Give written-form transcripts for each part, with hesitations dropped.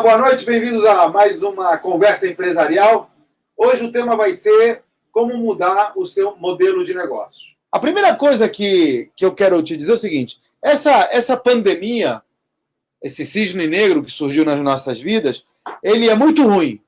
boa noite, bem-vindos a mais uma conversa empresarial. Hoje o tema vai ser como mudar o seu modelo de negócio. A primeira coisa que eu quero te dizer é o seguinte, essa pandemia, esse cisne negro que surgiu nas nossas vidas, ele é muito ruim,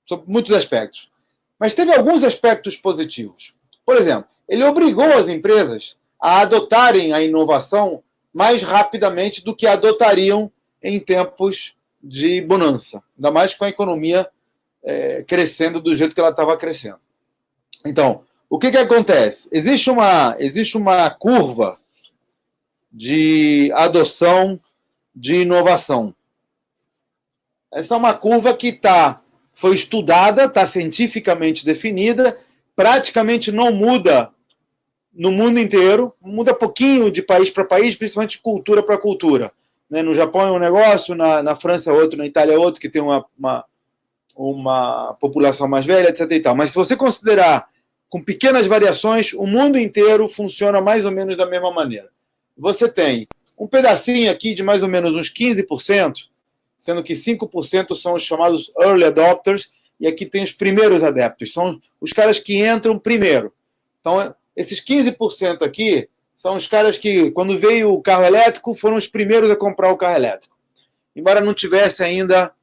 sob muitos aspectos. Mas teve alguns aspectos positivos. Por exemplo, ele obrigou as empresas a adotarem a inovação mais rapidamente do que adotariam em tempos de bonança, ainda mais com a economia crescendo do jeito que ela estava crescendo. Então, o que acontece? Existe uma curva de adoção de inovação. Essa é uma curva que foi estudada, está cientificamente definida, praticamente não muda no mundo inteiro, muda pouquinho de país para país, principalmente de cultura para cultura. No Japão é um negócio, na França é outro, na Itália é outro, que tem uma população mais velha, etc. e tal. Mas se você considerar com pequenas variações, o mundo inteiro funciona mais ou menos da mesma maneira. Você tem um pedacinho aqui de mais ou menos uns 15%, sendo que 5% são os chamados early adopters, e aqui tem os primeiros adeptos, são os caras que entram primeiro. Então, esses 15% aqui são os caras que, quando veio o carro elétrico, foram os primeiros a comprar o carro elétrico. Embora não tivesse ainda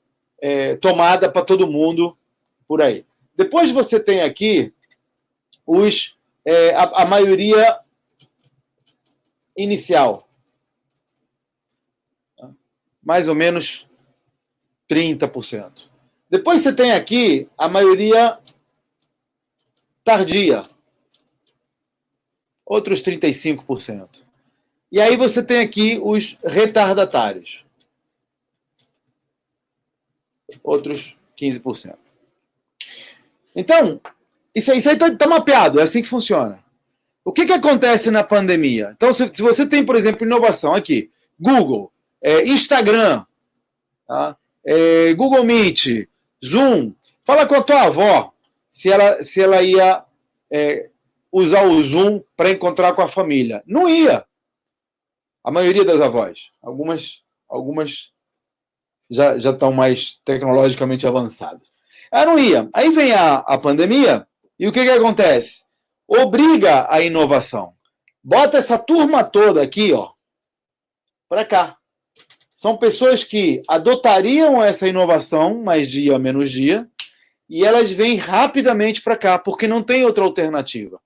tomada para todo mundo por aí. Depois você tem aqui a maioria inicial. Mais ou menos 30%. Depois você tem aqui a maioria tardia. Outros 35%. E aí você tem aqui os retardatários. Outros 15%. Então, isso aí está mapeado, é assim que funciona. O que acontece na pandemia? Então, se você tem, por exemplo, inovação aqui, Google, Instagram, tá? Google Meet, Zoom, fala com a tua avó se ela ia usar o Zoom para encontrar com a família. Não ia. A maioria das avós. Algumas já estão mais tecnologicamente avançadas. Ela não ia. Aí vem a pandemia e o que acontece? Obriga a inovação. Bota essa turma toda aqui, para cá. São pessoas que adotariam essa inovação, mais dia, menos dia, e elas vêm rapidamente para cá, porque não tem outra alternativa.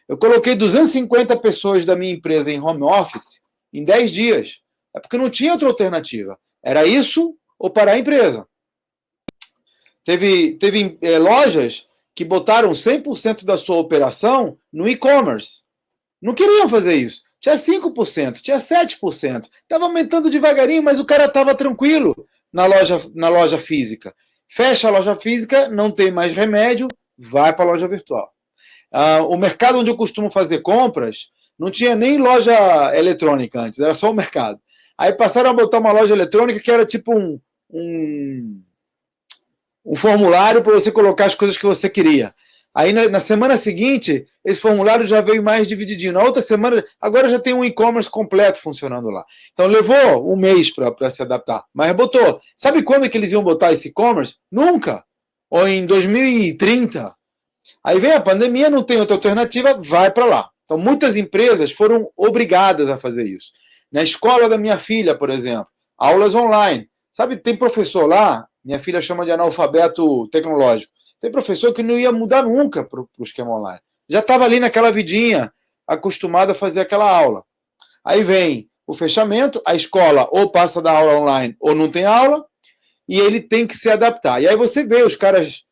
Eu coloquei 250 pessoas da minha empresa em home office em 10 dias. É porque não tinha outra alternativa. Era isso ou parar a empresa. Teve lojas que botaram 100% da sua operação no e-commerce. Não queriam fazer isso. Tinha 5%, tinha 7%. Estava aumentando devagarinho, mas o cara estava tranquilo na loja física. Fecha a loja física, não tem mais remédio, vai para a loja virtual. O mercado onde eu costumo fazer compras não tinha nem loja eletrônica antes, era só o mercado. Aí passaram a botar uma loja eletrônica que era tipo um formulário para você colocar as coisas que você queria. Aí na semana seguinte, esse formulário já veio mais divididinho. Na outra semana, agora já tem um e-commerce completo funcionando lá. Então levou um mês para se adaptar, mas botou. Sabe quando é que eles iam botar esse e-commerce? Nunca. Ou em 2030. Aí vem a pandemia, não tem outra alternativa, vai para lá. Então, muitas empresas foram obrigadas a fazer isso. Na escola da minha filha, por exemplo, aulas online. Sabe, tem professor lá, minha filha chama de analfabeto tecnológico, tem professor que não ia mudar nunca para o esquema online. Já estava ali naquela vidinha, acostumado a fazer aquela aula. Aí vem o fechamento, a escola ou passa da aula online ou não tem aula, e ele tem que se adaptar. E aí você vê os caras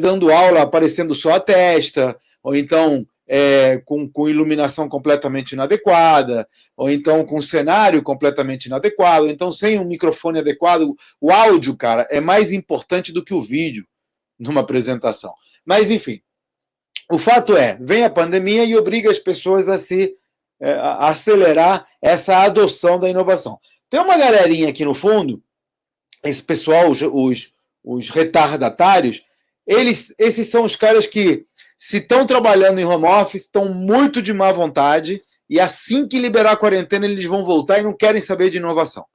dando aula aparecendo só a testa, ou então com iluminação completamente inadequada, ou então com cenário completamente inadequado, ou então sem um microfone adequado. O áudio, cara, é mais importante do que o vídeo numa apresentação. Mas, enfim, o fato vem a pandemia e obriga as pessoas a acelerar essa adoção da inovação. Tem uma galerinha aqui no fundo, esse pessoal, os retardatários, esses são os caras que, se estão trabalhando em home office, estão muito de má vontade, e assim que liberar a quarentena, eles vão voltar e não querem saber de inovação.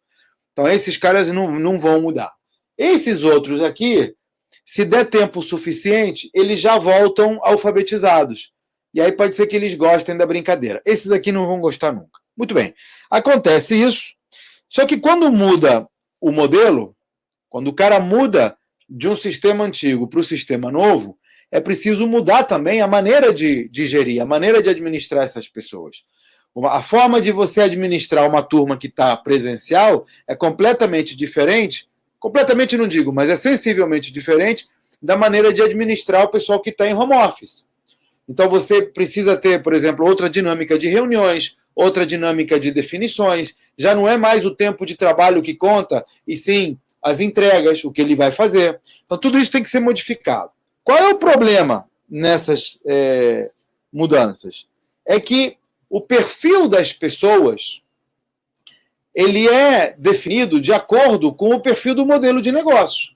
Então, esses caras não vão mudar. Esses outros aqui, se der tempo suficiente, eles já voltam alfabetizados. E aí pode ser que eles gostem da brincadeira. Esses aqui não vão gostar nunca. Muito bem. Acontece isso, só que quando muda o modelo, quando o cara muda de um sistema antigo para o sistema novo, é preciso mudar também a maneira de gerir, a maneira de administrar essas pessoas. A forma de você administrar uma turma que está presencial é completamente diferente, completamente não digo, mas é sensivelmente diferente da maneira de administrar o pessoal que está em home office. Então você precisa ter, por exemplo, outra dinâmica de reuniões, outra dinâmica de definições, já não é mais o tempo de trabalho que conta, e sim as entregas, o que ele vai fazer. Então tudo isso tem que ser modificado. Qual é o problema nessas mudanças? É que o perfil das pessoas ele é definido de acordo com o perfil do modelo de negócio.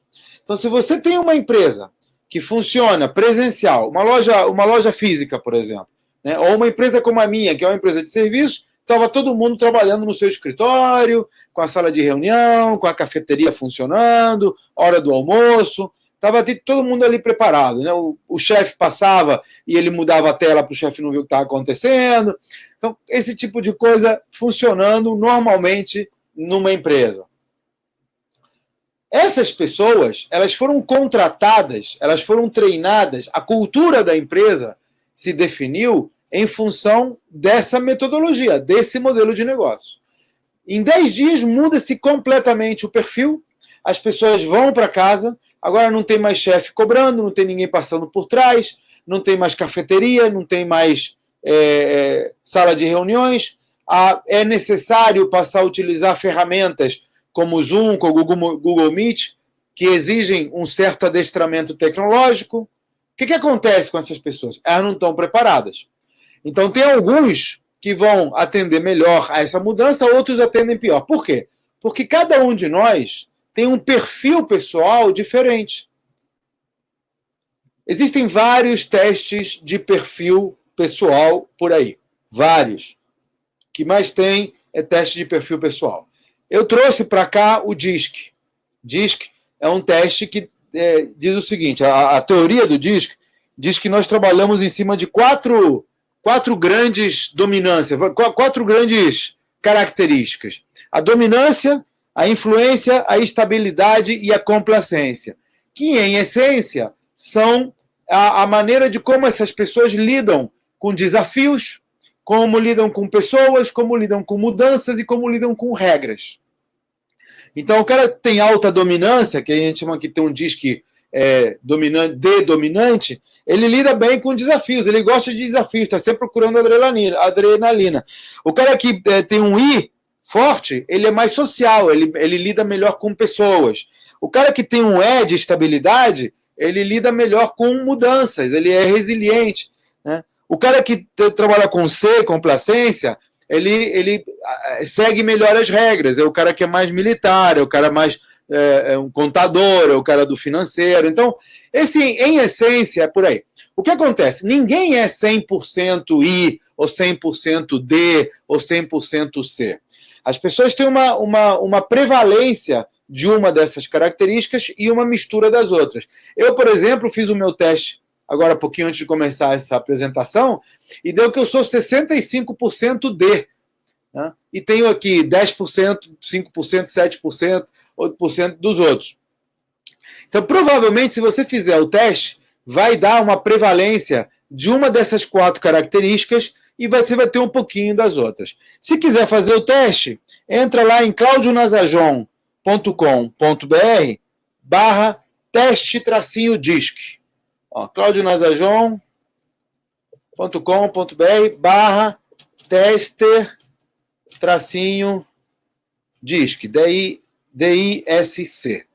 Então, se você tem uma empresa que funciona presencial, uma loja física, por exemplo, né, ou uma empresa como a minha, que é uma empresa de serviço, estava todo mundo trabalhando no seu escritório, com a sala de reunião, com a cafeteria funcionando, hora do almoço, estava todo mundo ali preparado. Né? O chefe passava e ele mudava a tela para o chefe não ver o que estava acontecendo. Então, esse tipo de coisa funcionando normalmente numa empresa. Essas pessoas, elas foram contratadas, elas foram treinadas, a cultura da empresa se definiu em função dessa metodologia, desse modelo de negócio. Em 10 dias muda-se completamente o perfil, as pessoas vão para casa, agora não tem mais chefe cobrando, não tem ninguém passando por trás, não tem mais cafeteria, não tem mais sala de reuniões, é necessário passar a utilizar ferramentas como o Zoom, como o Google Meet, que exigem um certo adestramento tecnológico. O que acontece com essas pessoas? Elas não estão preparadas. Então, tem alguns que vão atender melhor a essa mudança, outros atendem pior. Por quê? Porque cada um de nós tem um perfil pessoal diferente. Existem vários testes de perfil pessoal por aí. Vários. O que mais tem é teste de perfil pessoal. Eu trouxe para cá o DISC. DISC é um teste que diz o seguinte, a teoria do DISC diz que nós trabalhamos em cima de quatro grandes dominâncias, quatro grandes características. A dominância, a influência, a estabilidade e a complacência, que, em essência, são a maneira de como essas pessoas lidam com desafios, como lidam com pessoas, como lidam com mudanças e como lidam com regras. Então, o cara tem alta dominância, que a gente chama que tem um DISC dominante, ele lida bem com desafios, ele gosta de desafios, está sempre procurando adrenalina. O cara que tem um I forte, ele é mais social, ele lida melhor com pessoas. O cara que tem um E de estabilidade, ele lida melhor com mudanças, ele é resiliente. Né? O cara que trabalha com C, complacência, ele segue melhor as regras, é o cara que é mais militar, é o cara mais um contador, é o cara do financeiro. Então, em essência, é por aí. O que acontece? Ninguém é 100% I, ou 100% D, ou 100% C. As pessoas têm uma prevalência de uma dessas características e uma mistura das outras. Eu, por exemplo, fiz o meu teste agora, pouquinho antes de começar essa apresentação, e deu que eu sou 65% D. Né? E tenho aqui 10%, 5%, 7%, 8% dos outros. Então, provavelmente, se você fizer o teste, vai dar uma prevalência de uma dessas 4 características e você vai ter um pouquinho das outras. Se quiser fazer o teste, entra lá em claudionazajon.com.br/teste-disc. claudionazajon.com.br/teste-disc. D-I-S-C.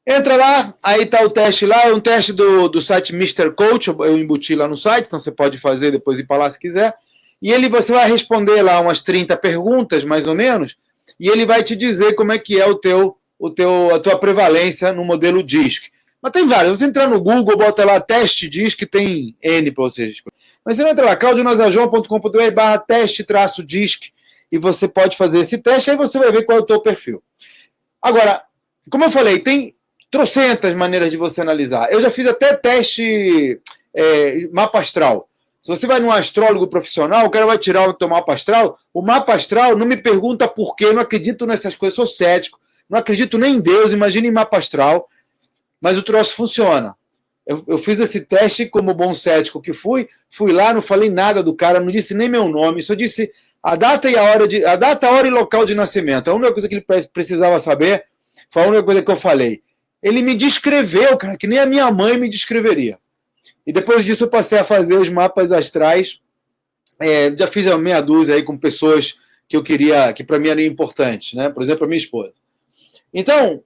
Entra lá, aí está o teste lá, é um teste do site Mr. Coach, eu embuti lá no site, então você pode fazer, depois ir para lá se quiser. E você vai responder lá umas 30 perguntas, mais ou menos, e ele vai te dizer como é que é a tua prevalência no modelo DISC. Mas tem vários. Você entrar no Google, bota lá teste DISC, tem N para vocês. Mas você vai entrar lá, claudionazajon.com.br/teste-disc, e você pode fazer esse teste, aí você vai ver qual é o teu perfil. Agora, Como eu falei, tem trocentas maneiras de você analisar. Eu já fiz até teste mapa astral. Se você vai num astrólogo profissional, o cara vai tirar o teu mapa astral. O mapa astral não me pergunta por quê, eu não acredito nessas coisas, sou cético, não acredito nem em Deus, imagine em mapa astral, mas o troço funciona. Eu fiz esse teste como bom cético que fui lá, não falei nada do cara, não disse nem meu nome, só disse a data, a hora e local de nascimento. A única coisa que ele precisava saber foi a única coisa que eu falei. Ele me descreveu, cara, que nem a minha mãe me descreveria. E depois disso eu passei a fazer os mapas astrais. Já fiz a meia dúzia aí com pessoas que eu queria, que para mim eram importantes, né? Por exemplo, a minha esposa. Então,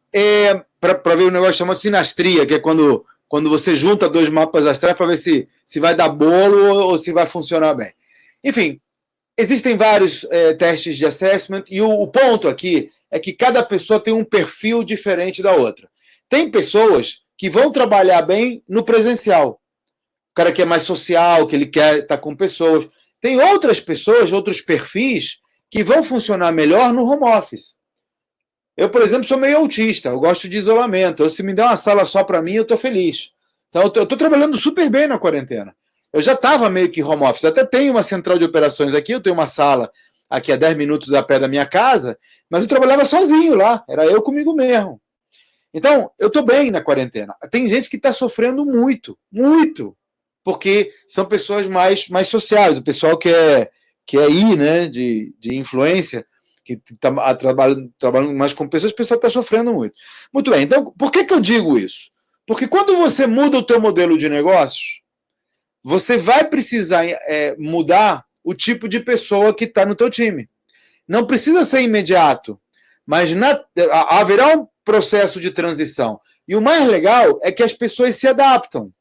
para ver um negócio chamado sinastria, que é quando você junta dois mapas astrais para ver se vai dar bolo ou se vai funcionar bem. Enfim, existem vários testes de assessment e o ponto aqui é que cada pessoa tem um perfil diferente da outra. Tem pessoas que vão trabalhar bem no presencial. O cara que é mais social, que ele quer estar com pessoas. Tem outras pessoas, outros perfis, que vão funcionar melhor no home office. Eu, por exemplo, sou meio autista, eu gosto de isolamento. Se me der uma sala só para mim, eu estou feliz. Então, eu estou trabalhando super bem na quarentena. Eu já estava meio que home office. Até tenho uma central de operações aqui, eu tenho uma sala aqui a 10 minutos a pé da minha casa, mas eu trabalhava sozinho lá, era eu comigo mesmo. Então, eu estou bem na quarentena. Tem gente que está sofrendo muito, muito, porque são pessoas mais sociais, o pessoal que é aí, né, de influência, que está trabalhando mais com pessoas, o pessoal está sofrendo muito. Muito bem, então, por que eu digo isso? Porque quando você muda o teu modelo de negócios, você vai precisar mudar o tipo de pessoa que está no teu time. Não precisa ser imediato, mas haverá um processo de transição. E o mais legal é que as pessoas se adaptam.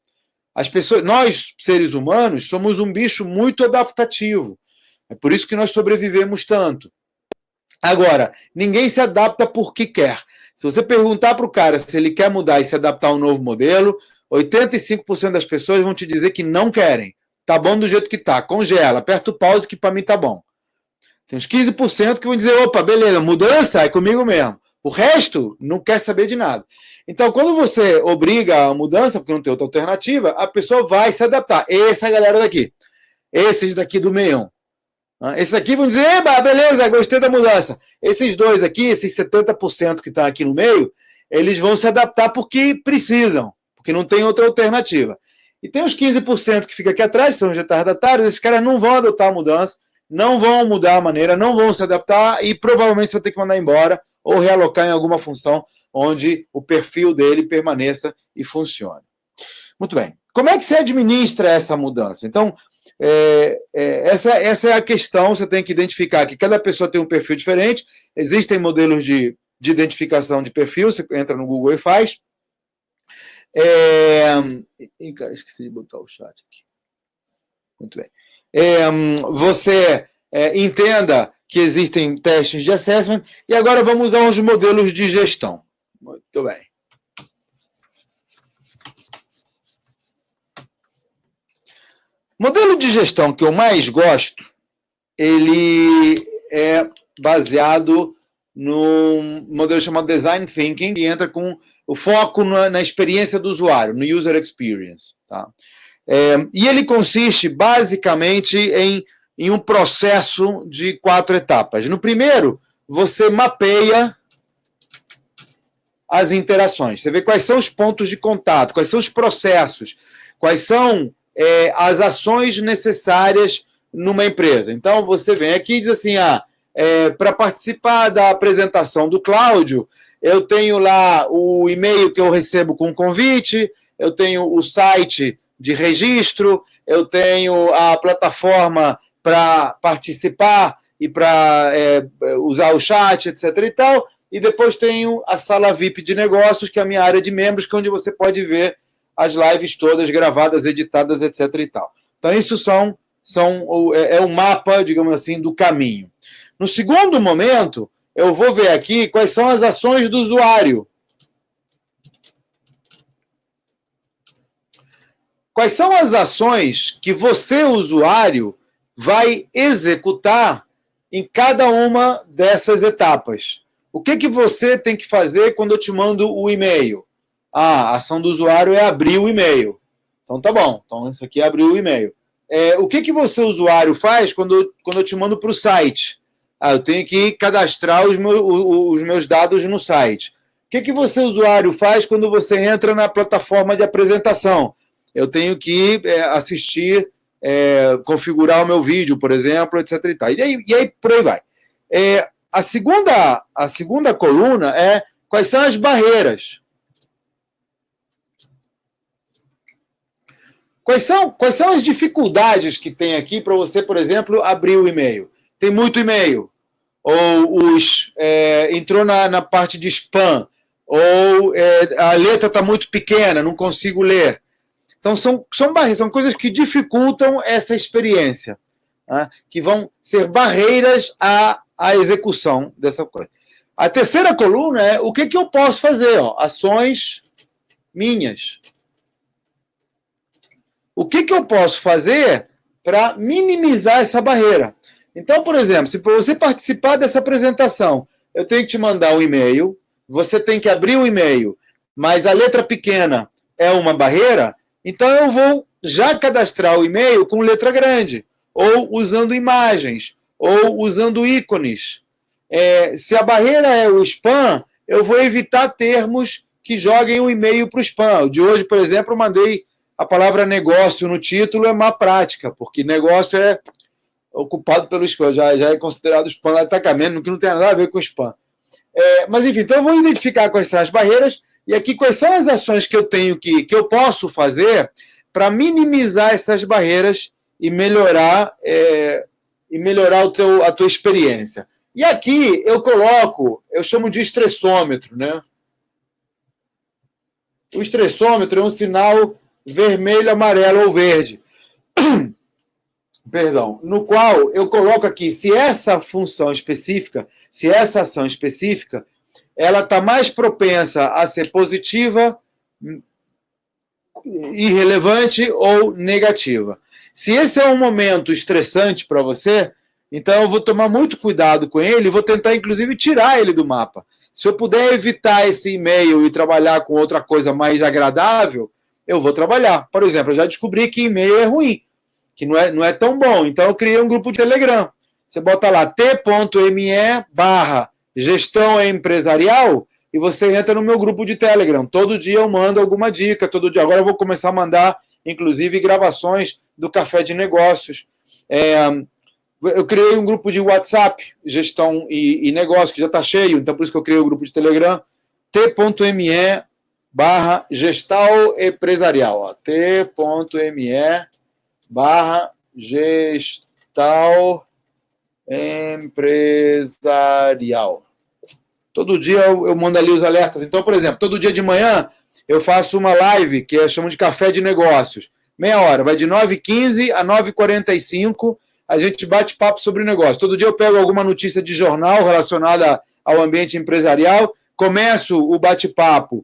Nós, seres humanos, somos um bicho muito adaptativo. É por isso que nós sobrevivemos tanto. Agora, ninguém se adapta porque quer. Se você perguntar para o cara se ele quer mudar e se adaptar a um novo modelo, 85% das pessoas vão te dizer que não querem. Tá bom do jeito que tá, congela, aperta o pause que para mim tá bom. Tem uns 15% que vão dizer, opa, beleza, mudança é comigo mesmo. O resto não quer saber de nada. Então, quando você obriga a mudança, porque não tem outra alternativa, a pessoa vai se adaptar. Essa é a galera daqui. Esses daqui do meião. Esses aqui vão dizer, eba, beleza, gostei da mudança. Esses dois aqui, esses 70% que estão aqui no meio, eles vão se adaptar porque precisam, porque não tem outra alternativa. E tem os 15% que ficam aqui atrás, são os retardatários, esses caras não vão adotar a mudança, não vão mudar a maneira, não vão se adaptar e provavelmente você vai ter que mandar embora ou realocar em alguma função onde o perfil dele permaneça e funcione. Muito bem. Como é que você administra essa mudança? Então, essa é a questão, você tem que identificar que cada pessoa tem um perfil diferente, existem modelos de identificação de perfil, você entra no Google e faz. Cara, esqueci de botar o chat aqui. Muito bem. Você entenda que existem testes de assessment, e agora vamos aos modelos de gestão. Muito bem. Modelo de gestão que eu mais gosto, ele é baseado num modelo chamado Design Thinking, que entra com o foco na experiência do usuário, no User Experience. Tá? E ele consiste basicamente em um processo de 4 etapas. No primeiro, você mapeia as interações. Você vê quais são os pontos de contato, quais são os processos, quais são as ações necessárias numa empresa. Então, você vem aqui e diz assim, para participar da apresentação do Cláudio, eu tenho lá o e-mail que eu recebo com convite, eu tenho o site de registro, eu tenho a plataforma para participar e para usar o chat, etc. e tal, e depois tenho a sala VIP de negócios, que é a minha área de membros, que é onde você pode ver as lives todas gravadas, editadas, etc. e tal. Então, isso é um mapa, digamos assim, do caminho. No segundo momento, eu vou ver aqui quais são as ações do usuário. Quais são as ações que você, usuário, vai executar em cada uma dessas etapas? O que você tem que fazer quando eu te mando o e-mail? A ação do usuário é abrir o e-mail. Então tá bom. Então isso aqui é abrir o e-mail. O que você, usuário, faz quando eu te mando para o site? Eu tenho que cadastrar os meus dados no site. O que você, usuário, faz quando você entra na plataforma de apresentação? Eu tenho que assistir, configurar o meu vídeo, por exemplo, etc. E tal. E aí por aí vai. A segunda coluna é quais são as barreiras. Quais são as dificuldades que tem aqui para você, por exemplo, abrir o e-mail? Tem muito e-mail, ou entrou na parte de spam, ou a letra está muito pequena, não consigo ler. Então, são barreiras, são coisas que dificultam essa experiência, tá? Que vão ser barreiras à execução dessa coisa. A terceira coluna é o que eu posso fazer? Ações minhas. O que eu posso fazer para minimizar essa barreira? Então, por exemplo, se para você participar dessa apresentação, eu tenho que te mandar um e-mail, você tem que abrir o e-mail, mas a letra pequena é uma barreira, então eu vou já cadastrar o e-mail com letra grande, ou usando imagens, ou usando ícones. Se a barreira é o spam, eu vou evitar termos que joguem o e-mail para o spam. De hoje, por exemplo, eu mandei a palavra negócio no título, é má prática, porque negócio é ocupado pelo spam, já é considerado spam de atacamento, que não tem nada a ver com spam. Mas, enfim, então eu vou identificar quais são as barreiras e aqui quais são as ações que eu tenho que eu posso fazer para minimizar essas barreiras e melhorar a tua experiência. E aqui eu chamo de estressômetro, né? O estressômetro é um sinal vermelho, amarelo ou verde. Perdão. No qual eu coloco aqui se essa função específica, se essa ação específica, ela está mais propensa a ser positiva, irrelevante ou negativa. Se esse é um momento estressante para você, então eu vou tomar muito cuidado com ele e vou tentar, inclusive, tirar ele do mapa. Se eu puder evitar esse e-mail e trabalhar com outra coisa mais agradável, eu vou trabalhar. Por exemplo, eu já descobri que e-mail é ruim, que não é tão bom. Então, eu criei um grupo de Telegram. Você bota lá t.me/gestão empresarial e você entra no meu grupo de Telegram. Todo dia eu mando alguma dica, todo dia. Agora eu vou começar a mandar, inclusive, gravações do Café de Negócios. Eu criei um grupo de WhatsApp, gestão e negócio, que já está cheio, então por isso que eu criei o grupo de Telegram, t.me/gestal empresarial. t.me/gestal empresarial. Todo dia eu mando ali os alertas. Então, por exemplo, todo dia de manhã eu faço uma live que eu chamo de Café de Negócios. Meia hora, vai de 9h15 a 9h45, a gente bate papo sobre negócio. Todo dia eu pego alguma notícia de jornal relacionada ao ambiente empresarial, começo o bate-papo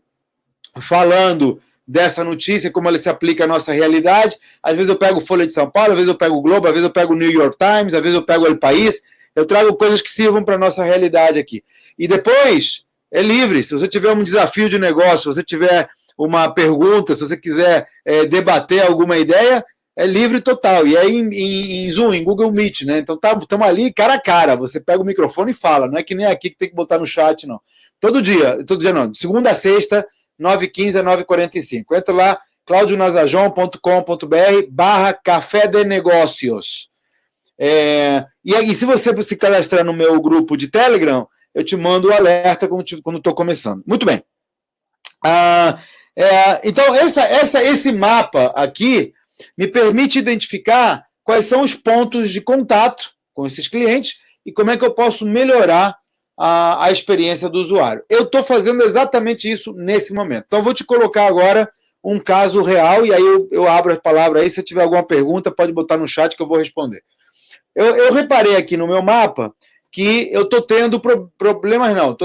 falando dessa notícia, como ela se aplica à nossa realidade. Às vezes eu pego Folha de São Paulo, às vezes eu pego o Globo, às vezes eu pego o New York Times, às vezes eu pego o El País. Eu trago coisas que sirvam para a nossa realidade aqui. E depois, é livre. Se você tiver um desafio de negócio, se você tiver uma pergunta, se você quiser debater alguma ideia, é livre total. E é em Zoom, em Google Meet, né? Então estamos ali cara a cara. Você pega o microfone e fala. Não é que nem aqui que tem que botar no chat, não. Todo dia não. De segunda a sexta, 9h15 a 9h45. Entra lá, claudionazajon.com.br/café de negócios. E aí, se você se cadastrar no meu grupo de Telegram, eu te mando o alerta quando estou começando. Muito bem. Então, esse mapa aqui me permite identificar quais são os pontos de contato com esses clientes e como é que eu posso melhorar a experiência do usuário. Eu estou fazendo exatamente isso nesse momento. Então, vou te colocar agora um caso real e aí eu abro a palavra aí. Se tiver alguma pergunta, pode botar no chat que eu vou responder. Eu reparei aqui no meu mapa que eu estou tendo problemas, não.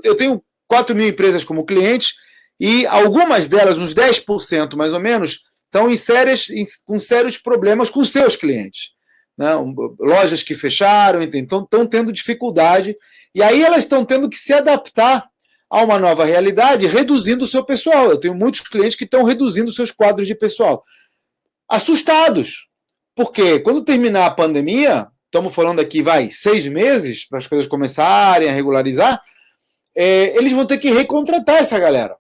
Eu tenho 4.000 empresas como clientes e algumas delas, uns 10% mais ou menos, estão com sérios problemas com seus clientes. né? Lojas que fecharam, então estão tendo dificuldade, e aí elas estão tendo que se adaptar a uma nova realidade, reduzindo o seu pessoal. Eu tenho muitos clientes que estão reduzindo seus quadros de pessoal. Assustados, porque quando terminar a pandemia, estamos falando aqui, 6 meses, para as coisas começarem a regularizar, eles vão ter que recontratar essa galera.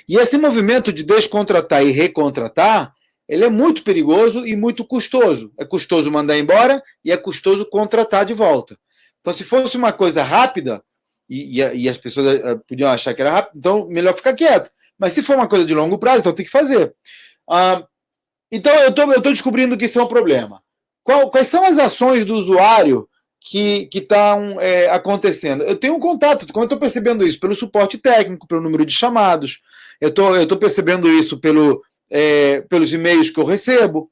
E esse movimento de descontratar e recontratar, ele é muito perigoso e muito custoso. É custoso mandar embora e é custoso contratar de volta. Então, se fosse uma coisa rápida, e as pessoas podiam achar que era rápido, então melhor ficar quieto. Mas se for uma coisa de longo prazo, então tem que fazer. Então, eu estou descobrindo que isso é um problema. Quais são as ações do usuário que estão acontecendo? Eu tenho um contato, como eu estou percebendo isso? Pelo suporte técnico, pelo número de chamados, eu estou percebendo isso pelos e-mails que eu recebo.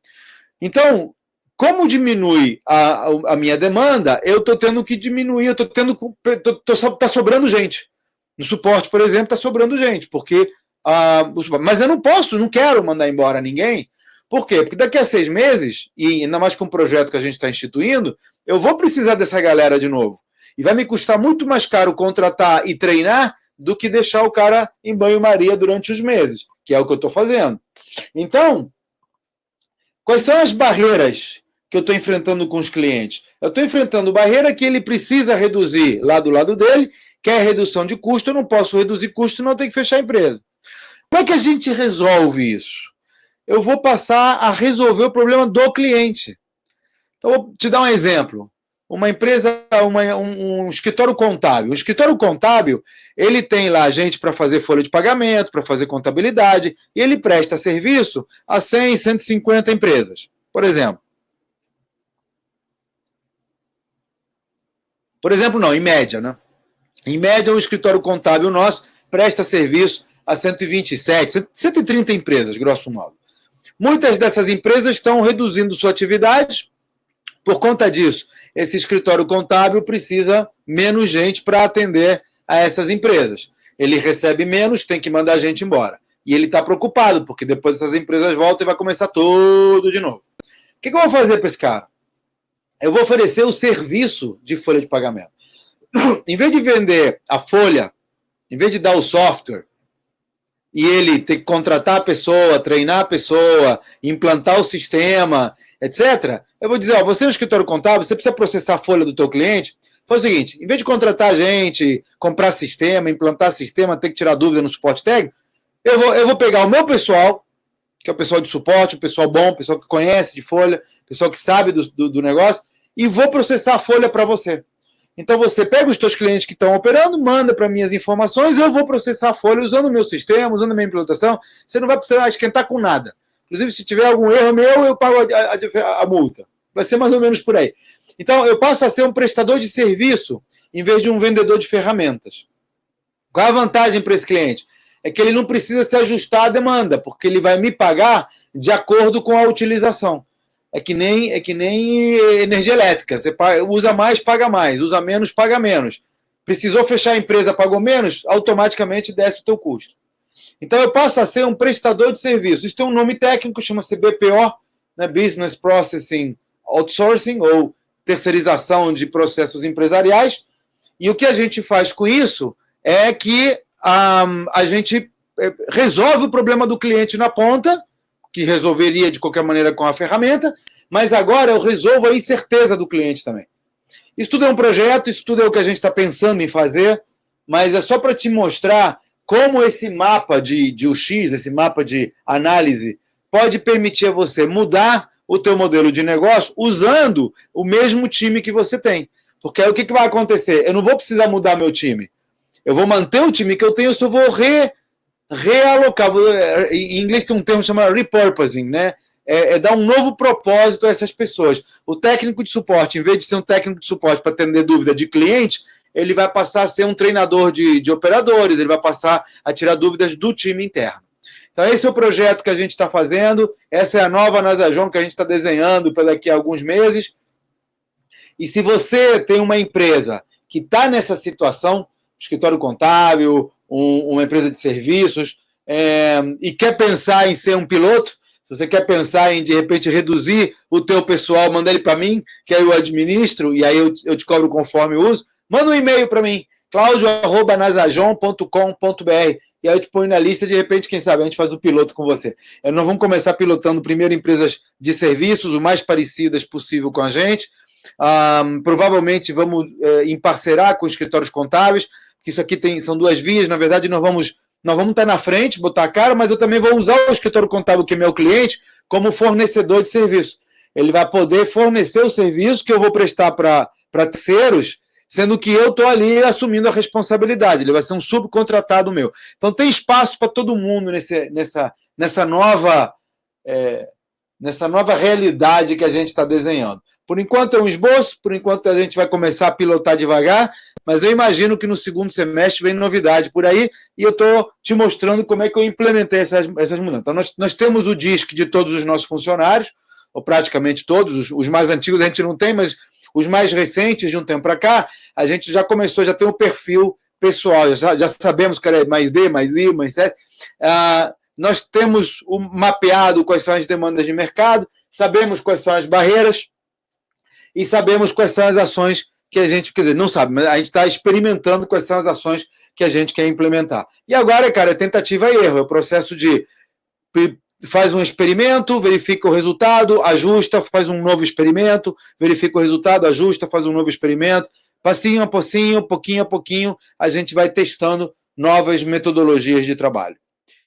Então, como diminui a minha demanda, eu estou tendo que diminuir, está sobrando gente. No suporte, por exemplo, está sobrando gente, porque mas eu não quero mandar embora ninguém. Por quê? Porque daqui a 6 meses, e ainda mais com o projeto que a gente está instituindo, eu vou precisar dessa galera de novo. E vai me custar muito mais caro contratar e treinar do que deixar o cara em banho-maria durante os meses, que é o que eu estou fazendo. Então, quais são as barreiras que eu estou enfrentando com os clientes? Eu estou enfrentando barreira que ele precisa reduzir lá do lado dele, que é a redução de custo. Eu não posso reduzir custo, não tenho que fechar a empresa. Como é que a gente resolve isso? Eu vou passar a resolver o problema do cliente. Então, vou te dar um exemplo. Uma empresa, um escritório contábil. O escritório contábil, ele tem lá gente para fazer folha de pagamento, para fazer contabilidade, e ele presta serviço a 100, 150 empresas, por exemplo. Por exemplo, não, em média, né? Em média, um escritório contábil nosso presta serviço a 127, 130 empresas, grosso modo. Muitas dessas empresas estão reduzindo sua atividade. Por conta disso, esse escritório contábil precisa menos gente para atender a essas empresas. Ele recebe menos, tem que mandar a gente embora. E ele está preocupado, porque depois essas empresas voltam e vai começar tudo de novo. O que eu vou fazer para esse cara? Eu vou oferecer o serviço de folha de pagamento. Em vez de vender a folha, em vez de dar o software, e ele ter que contratar a pessoa, treinar a pessoa, implantar o sistema, etc., eu vou dizer, você é um escritório contábil, você precisa processar a folha do teu cliente, faz o seguinte, em vez de contratar gente, comprar sistema, implantar sistema, ter que tirar dúvida no suporte técnico, eu vou pegar o meu pessoal, que é o pessoal de suporte, o pessoal bom, o pessoal que conhece de folha, o pessoal que sabe do negócio, e vou processar a folha para você. Então você pega os teus clientes que estão operando, manda para mim as informações, eu vou processar a folha usando o meu sistema, usando a minha implantação. Você não vai precisar esquentar com nada. Inclusive, se tiver algum erro meu, eu pago a multa. Vai ser mais ou menos por aí. Então, eu passo a ser um prestador de serviço em vez de um vendedor de ferramentas. Qual é a vantagem para esse cliente? É que ele não precisa se ajustar à demanda, porque ele vai me pagar de acordo com a utilização. É que nem energia elétrica. Você usa mais, paga mais. Usa menos, paga menos. Precisou fechar a empresa, pagou menos, automaticamente desce o teu custo. Então, eu passo a ser um prestador de serviço. Isso tem um nome técnico, chama-se BPO, né? Business Processing Outsourcing, ou terceirização de processos empresariais. E o que a gente faz com isso é que a gente resolve o problema do cliente na ponta, que resolveria de qualquer maneira com a ferramenta, mas agora eu resolvo a incerteza do cliente também. Isso tudo é um projeto, isso tudo é o que a gente está pensando em fazer, mas é só para te mostrar como esse mapa de UX, esse mapa de análise, pode permitir a você mudar o teu modelo de negócio usando o mesmo time que você tem. Porque aí o que vai acontecer? Eu não vou precisar mudar meu time. Eu vou manter o time que eu tenho, eu só vou realocar. Em inglês tem um termo chamado repurposing, né? Dar um novo propósito a essas pessoas. O técnico de suporte, em vez de ser um técnico de suporte para atender dúvida de cliente, ele vai passar a ser um treinador de operadores, ele vai passar a tirar dúvidas do time interno. Então, esse é o projeto que a gente está fazendo, essa é a nova Nasajon que a gente está desenhando para daqui a alguns meses. E se você tem uma empresa que está nessa situação, escritório contábil, uma empresa de serviços, e quer pensar em ser um piloto, Se você quer pensar em, de repente, reduzir o teu pessoal, manda ele para mim, que aí eu administro, e aí eu te cobro conforme o uso, manda um e-mail para mim, claudio@nasajon.com.br, e aí eu te ponho na lista, de repente, quem sabe, a gente faz o piloto com você. Nós vamos começar pilotando primeiro empresas de serviços, o mais parecidas possível com a gente. Provavelmente vamos emparcerar com escritórios contábeis, que isso aqui são duas vias, na verdade nós vamos estar na frente, botar a cara, mas eu também vou usar o escritório contábil, que é meu cliente, como fornecedor de serviço. Ele vai poder fornecer o serviço que eu vou prestar para terceiros, sendo que eu estou ali assumindo a responsabilidade. Ele vai ser um subcontratado meu. Então tem espaço para todo mundo nessa nova realidade que a gente está desenhando. Por enquanto é um esboço, por enquanto a gente vai começar a pilotar devagar, mas eu imagino que no segundo semestre vem novidade por aí, e eu estou te mostrando como é que eu implementei essas mudanças. Então nós temos o DISC de todos os nossos funcionários, ou praticamente todos, os mais antigos a gente não tem, mas os mais recentes, de um tempo para cá, a gente já começou, já tem um perfil pessoal, já sabemos que era mais D, mais I, mais C. Nós temos mapeado quais são as demandas de mercado, sabemos quais são as barreiras e sabemos quais são as ações que a gente, quer dizer, não sabe, mas a gente está experimentando quais são as ações que a gente quer implementar. E agora, cara, é tentativa e erro, é o processo de faz um experimento, verifica o resultado, ajusta, faz um novo experimento, verifica o resultado, ajusta, faz um novo experimento. Passinho a passinho, pouquinho a pouquinho, a gente vai testando novas metodologias de trabalho.